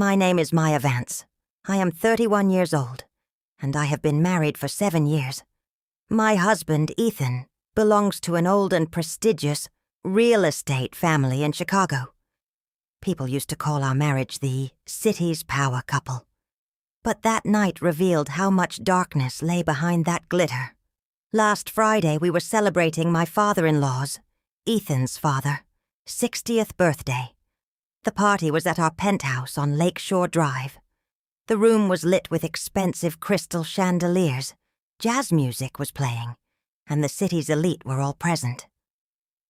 My name is Maya Vance. I am 31 years old, and I have been married for 7 years. My husband, Ethan, belongs to an old and prestigious real estate family in Chicago. People used to call our marriage the city's power couple. But that night revealed how much darkness lay behind that glitter. Last Friday, we were celebrating my father-in-law's, Ethan's father, 60th birthday. The party was at our penthouse on Lakeshore Drive. The room was lit with expensive crystal chandeliers. Jazz music was playing, and the city's elite were all present.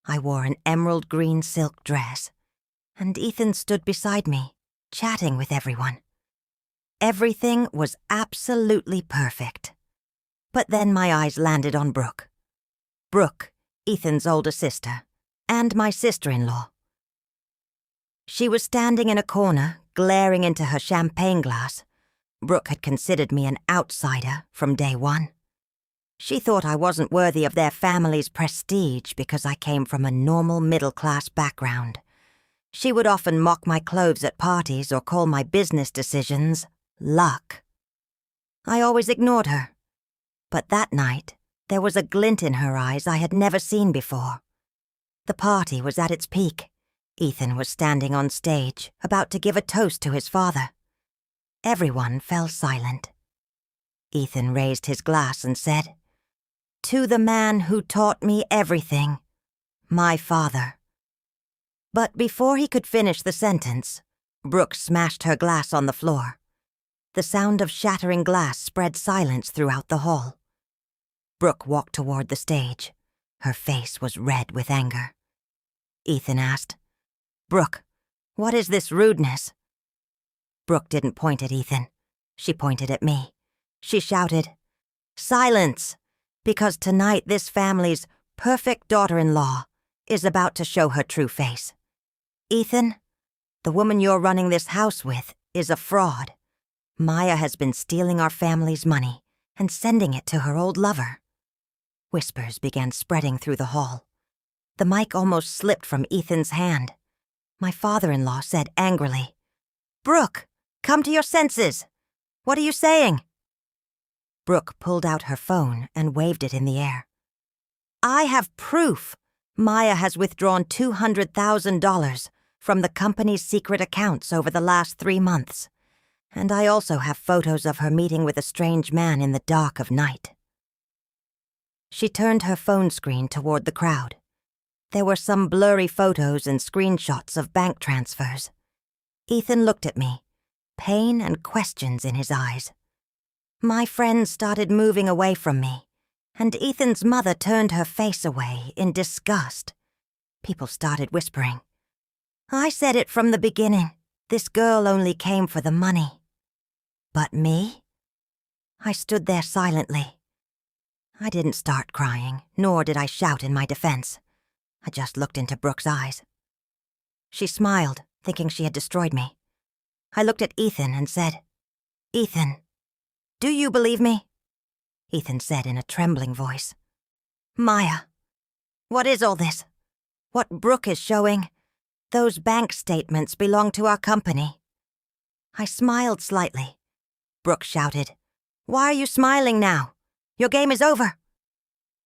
I wore an emerald green silk dress, and Ethan stood beside me, chatting with everyone. Everything was absolutely perfect. But then my eyes landed on Brooke. Brooke, Ethan's older sister, and my sister-in-law. She was standing in a corner, glaring into her champagne glass. Brooke had considered me an outsider from day one. She thought I wasn't worthy of their family's prestige because I came from a normal middle-class background. She would often mock my clothes at parties or call my business decisions luck. I always ignored her. But that night, there was a glint in her eyes I had never seen before. The party was at its peak. Ethan was standing on stage, about to give a toast to his father. Everyone fell silent. Ethan raised his glass and said, "To the man who taught me everything, my father." But before he could finish the sentence, Brooke smashed her glass on the floor. The sound of shattering glass spread silence throughout the hall. Brooke walked toward the stage. Her face was red with anger. Ethan asked, "Brooke, what is this rudeness?" Brooke didn't point at Ethan. She pointed at me. She shouted, "Silence! Because tonight this family's perfect daughter-in-law is about to show her true face. Ethan, the woman you're running this house with is a fraud. Maya has been stealing our family's money and sending it to her old lover." Whispers began spreading through the hall. The mic almost slipped from Ethan's hand. My father-in-law said angrily, "Brooke, come to your senses. What are you saying?" Brooke pulled out her phone and waved it in the air. "I have proof. Maya has withdrawn $200,000 from the company's secret accounts over the last 3 months. And I also have photos of her meeting with a strange man in the dark of night." She turned her phone screen toward the crowd. There were some blurry photos and screenshots of bank transfers. Ethan looked at me, pain and questions in his eyes. My friends started moving away from me, and Ethan's mother turned her face away in disgust. People started whispering. "I said it from the beginning. This girl only came for the money." But me? I stood there silently. I didn't start crying, nor did I shout in my defense. I just looked into Brooke's eyes. She smiled, thinking she had destroyed me. I looked at Ethan and said, "Ethan, do you believe me?" Ethan said in a trembling voice, "Maya, what is all this? What Brooke is showing? Those bank statements belong to our company." I smiled slightly. Brooke shouted, "Why are you smiling now? Your game is over."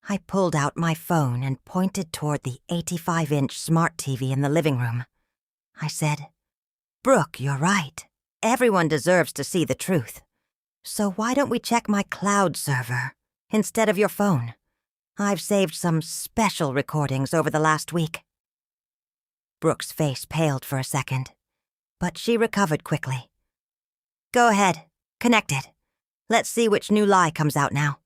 I pulled out my phone and pointed toward the 85-inch smart TV in the living room. I said, "Brooke, you're right. Everyone deserves to see the truth. So why don't we check my cloud server instead of your phone? I've saved some special recordings over the last week." Brooke's face paled for a second, but she recovered quickly. "Go ahead, connect it. Let's see which new lie comes out now."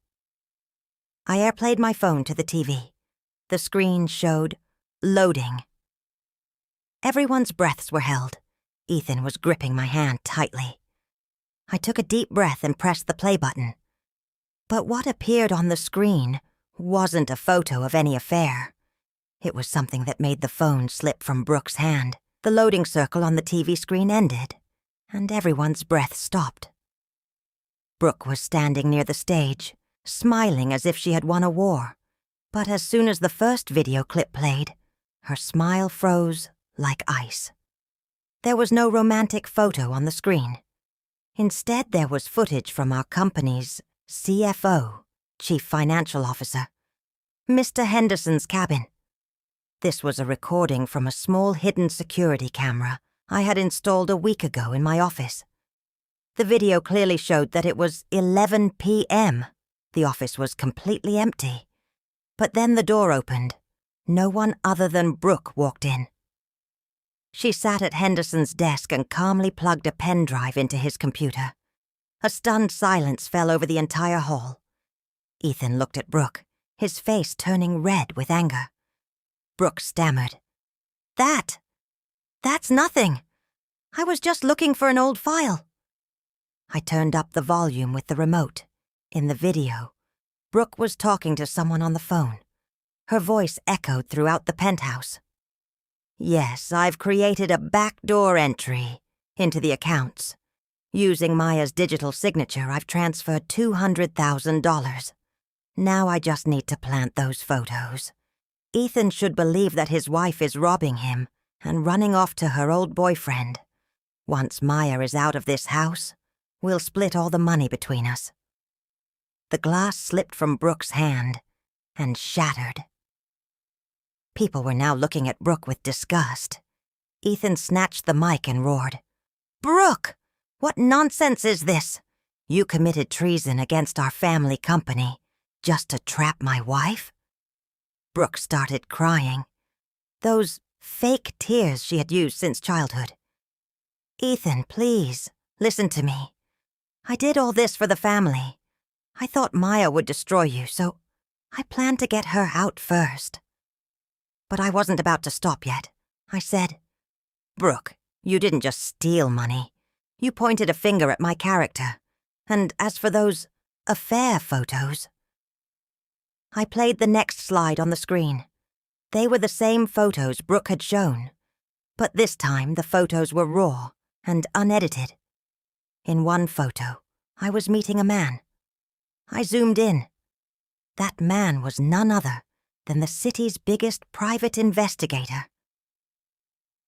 I airplayed my phone to the TV. The screen showed loading. Everyone's breaths were held. Ethan was gripping my hand tightly. I took a deep breath and pressed the play button. But what appeared on the screen wasn't a photo of any affair. It was something that made the phone slip from Brooke's hand. The loading circle on the TV screen ended, and everyone's breath stopped. Brooke was standing near the stage, smiling as if she had won a war. But as soon as the first video clip played, her smile froze like ice. There was no romantic photo on the screen. Instead, there was footage from our company's CFO, Chief Financial Officer, Mr. Henderson's cabin. This was a recording from a small hidden security camera I had installed a week ago in my office. The video clearly showed that it was 11 p.m. The office was completely empty. But then the door opened. No one other than Brooke walked in. She sat at Henderson's desk and calmly plugged a pen drive into his computer. A stunned silence fell over the entire hall. Ethan looked at Brooke, his face turning red with anger. Brooke stammered. That's nothing. I was just looking for an old file. I turned up the volume with the remote. In the video, Brooke was talking to someone on the phone. Her voice echoed throughout the penthouse. Yes, I've created a backdoor entry into the accounts. Using Maya's digital signature, I've transferred $200,000. Now I just need to plant those photos. Ethan should believe that his wife is robbing him and running off to her old boyfriend. Once Maya is out of this house, we'll split all the money between us. The glass slipped from Brooke's hand and shattered. People were now looking at Brooke with disgust. Ethan snatched the mic and roared, "Brooke, what nonsense is this? You committed treason against our family company just to trap my wife?" Brooke started crying. Those fake tears she had used since childhood. "Ethan, please, listen to me. I did all this for the family. I thought Maya would destroy you, so I planned to get her out first." But I wasn't about to stop yet. I said, "Brooke, you didn't just steal money. You pointed a finger at my character. And as for those affair photos..." I played the next slide on the screen. They were the same photos Brooke had shown, but this time the photos were raw and unedited. In one photo, I was meeting a man. I zoomed in. That man was none other than the city's biggest private investigator.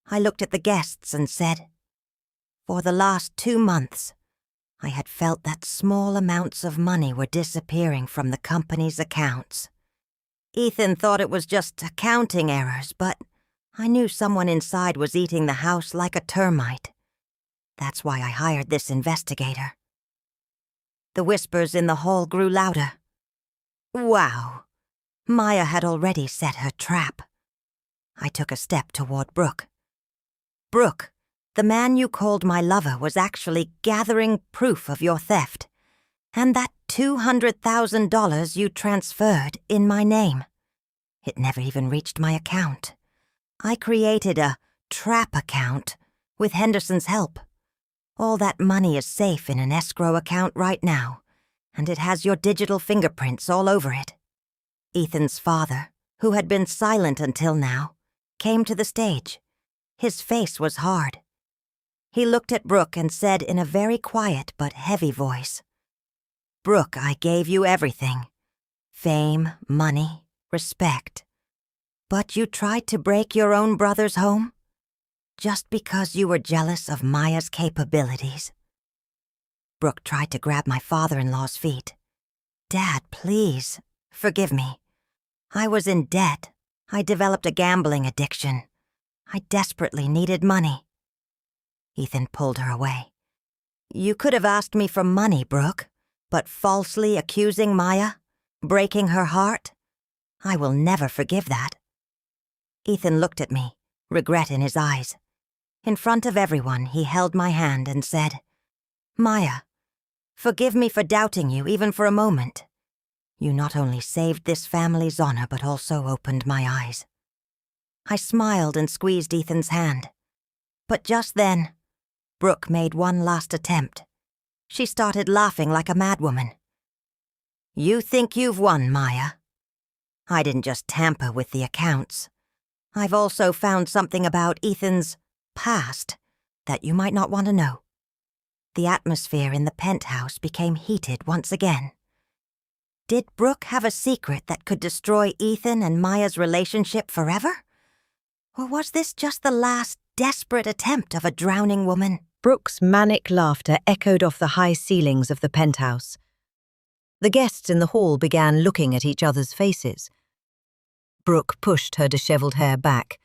I looked at the guests and said, "For the last 2 months, I had felt that small amounts of money were disappearing from the company's accounts. Ethan thought it was just accounting errors, but I knew someone inside was eating the house like a termite. That's why I hired this investigator." The whispers in the hall grew louder. Wow! Maya had already set her trap. I took a step toward Brooke. "Brooke, the man you called my lover was actually gathering proof of your theft, and that $200,000 you transferred in my name. It never even reached my account. I created a trap account with Henderson's help. All that money is safe in an escrow account right now, and it has your digital fingerprints all over it." Ethan's father, who had been silent until now, came to the stage. His face was hard. He looked at Brooke and said in a very quiet but heavy voice, "Brooke, I gave you everything. Fame, money, respect. But you tried to break your own brother's home? Just because you were jealous of Maya's capabilities." Brooke tried to grab my father-in-law's feet. "Dad, please, forgive me. I was in debt. I developed a gambling addiction. I desperately needed money." Ethan pulled her away. "You could have asked me for money, Brooke, but falsely accusing Maya, breaking her heart? I will never forgive that." Ethan looked at me, regret in his eyes. In front of everyone, he held my hand and said, "Maya, forgive me for doubting you even for a moment. You not only saved this family's honor, but also opened my eyes." I smiled and squeezed Ethan's hand. But just then, Brooke made one last attempt. She started laughing like a madwoman. "You think you've won, Maya? I didn't just tamper with the accounts. I've also found something about Ethan's past that you might not want to know." The atmosphere in the penthouse became heated once again. Did Brooke have a secret that could destroy Ethan and Maya's relationship forever? Or was this just the last desperate attempt of a drowning woman. Brooke's manic laughter echoed off the high ceilings of the penthouse. The guests in the hall began looking at each other's faces. Brooke pushed her dishevelled hair back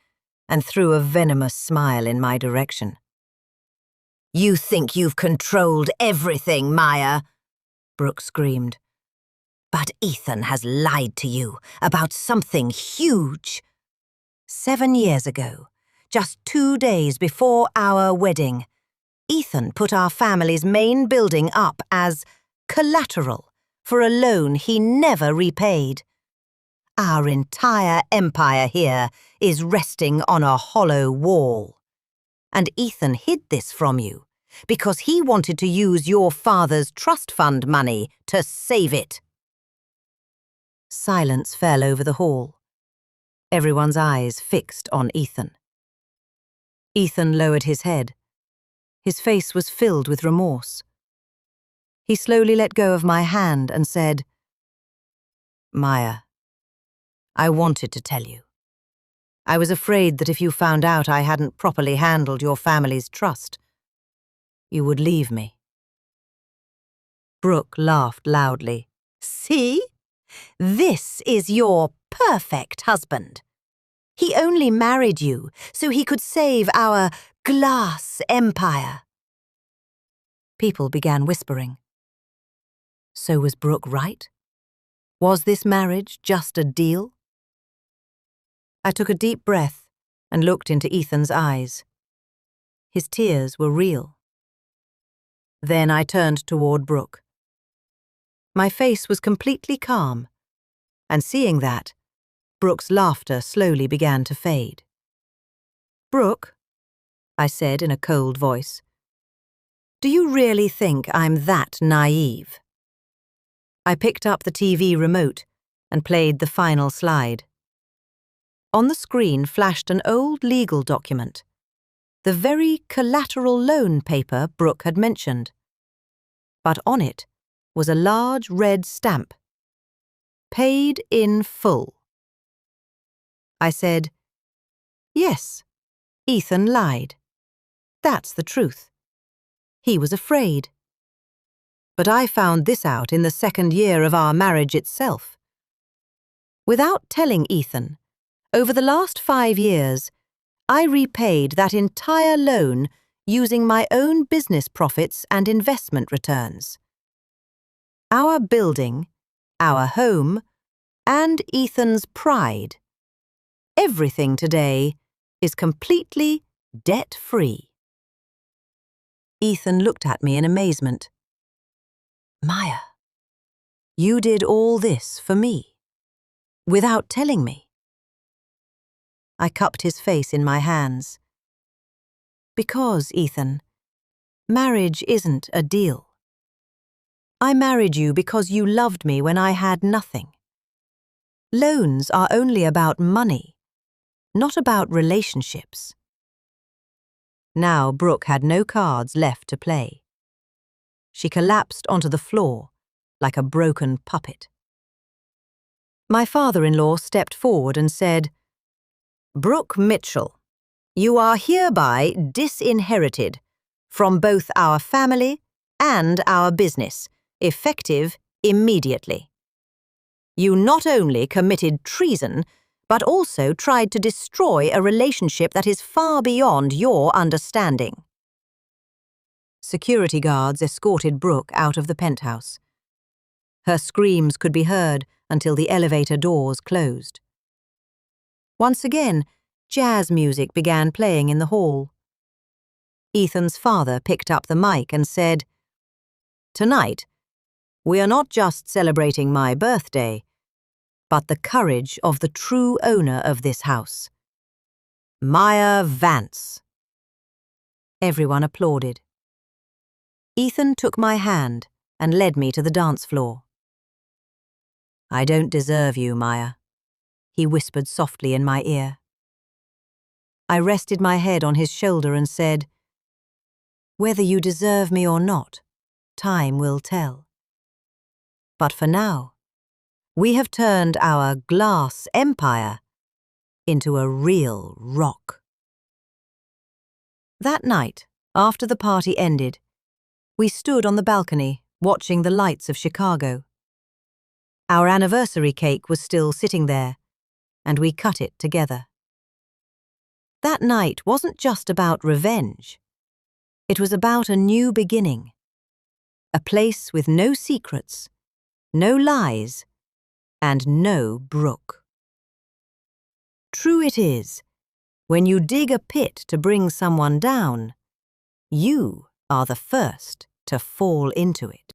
and threw a venomous smile in my direction. "You think you've controlled everything, Maya," Brooke screamed. "But Ethan has lied to you about something huge. 7 years ago, just 2 days before our wedding, Ethan put our family's main building up as collateral for a loan he never repaid. Our entire empire here is resting on a hollow wall. And Ethan hid this from you because he wanted to use your father's trust fund money to save it." Silence fell over the hall, everyone's eyes fixed on Ethan. Ethan lowered his head. His face was filled with remorse. He slowly let go of my hand and said, "Maya, I wanted to tell you. I was afraid that if you found out I hadn't properly handled your family's trust, you would leave me." Brooke laughed loudly. "See? This is your perfect husband. He only married you so he could save our glass empire." People began whispering. So was Brooke right? Was this marriage just a deal? I took a deep breath and looked into Ethan's eyes. His tears were real. Then I turned toward Brooke. My face was completely calm, and seeing that, Brooke's laughter slowly began to fade. "Brooke," I said in a cold voice, "do you really think I'm that naive?" I picked up the TV remote and played the final slide. On the screen flashed an old legal document, the very collateral loan paper Brooke had mentioned. But on it was a large red stamp. "Paid in full." I said, "Yes, Ethan lied. That's the truth. He was afraid. But I found this out in the 2nd year of our marriage itself. Without telling Ethan, over the last 5 years, I repaid that entire loan using my own business profits and investment returns. Our building, our home, and Ethan's pride. Everything today is completely debt-free." Ethan looked at me in amazement. "Maya, you did all this for me, without telling me?" I cupped his face in my hands. "Because, Ethan, marriage isn't a deal. I married you because you loved me when I had nothing. Loans are only about money, not about relationships." Now Brooke had no cards left to play. She collapsed onto the floor like a broken puppet. My father-in-law stepped forward and said, "Brooke Mitchell, you are hereby disinherited from both our family and our business, effective immediately. You not only committed treason, but also tried to destroy a relationship that is far beyond your understanding." Security guards escorted Brooke out of the penthouse. Her screams could be heard until the elevator doors closed. Once again, jazz music began playing in the hall. Ethan's father picked up the mic and said, "Tonight, we are not just celebrating my birthday, but the courage of the true owner of this house, Maya Vance." Everyone applauded. Ethan took my hand and led me to the dance floor. "I don't deserve you, Maya," he whispered softly in my ear. I rested my head on his shoulder and said, "Whether you deserve me or not, time will tell. But for now, we have turned our glass empire into a real rock." That night, after the party ended, we stood on the balcony watching the lights of Chicago. Our anniversary cake was still sitting there, and we cut it together. That night wasn't just about revenge. It was about a new beginning. A place with no secrets, no lies, and no Brooke. True it is, when you dig a pit to bring someone down, you are the first to fall into it.